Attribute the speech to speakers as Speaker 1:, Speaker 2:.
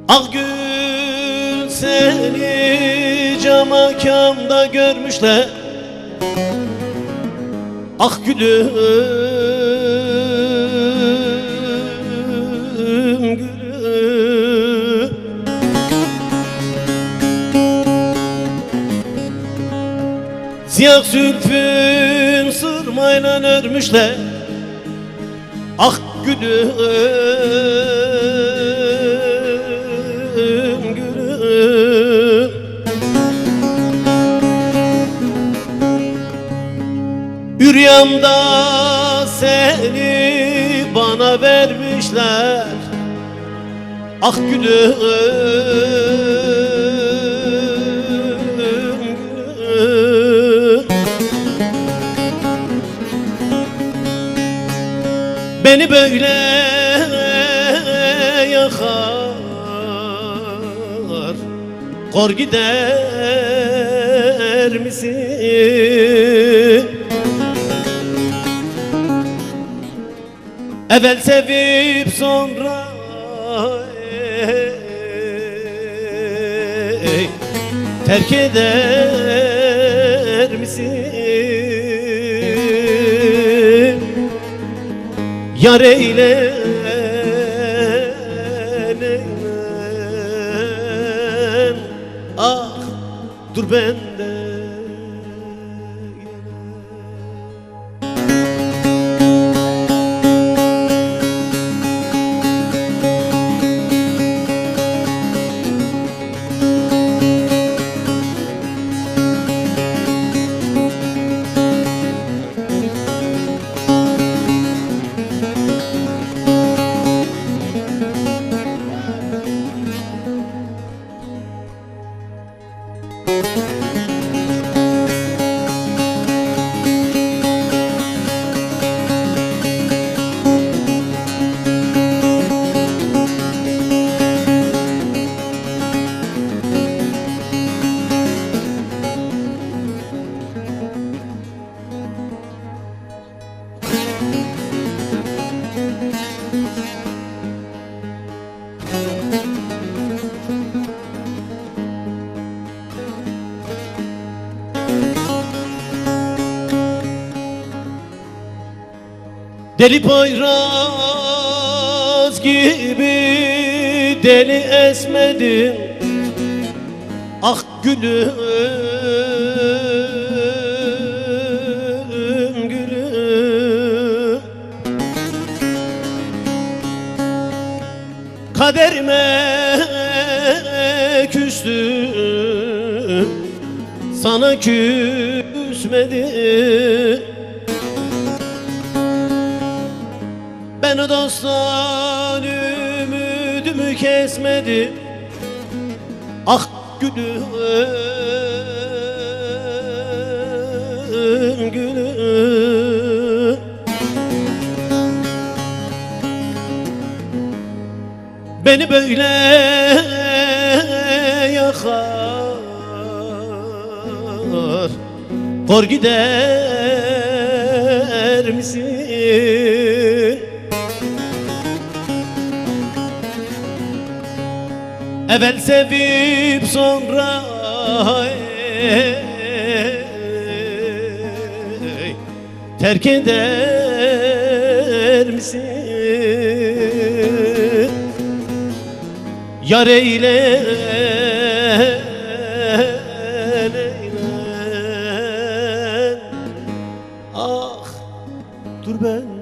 Speaker 1: Ak gül seni cam akamda görmüşler. Ak gülüm gülüm, siyah zülfün sırmayla örmüşler. Ak gülüm gülüm, rüyamda seni bana vermişler. Ah gülüm gülüm, beni böyle yakar, kor gider misin? Evvel sevip sonra terk eder misin? Yar eyle eylem, ah dur bende. Deli Poyraz gibi deli esmedim. Ah gülüm gülüm, kaderime küstüm, sana küsmedim. Ben o dosttan ümidimi kesmedim. Ah gülüm gülüm, beni böyle yakar, kor gider misin? Evvel sevip sonra terk eder misin? Yar eyle eylem, ah dur ben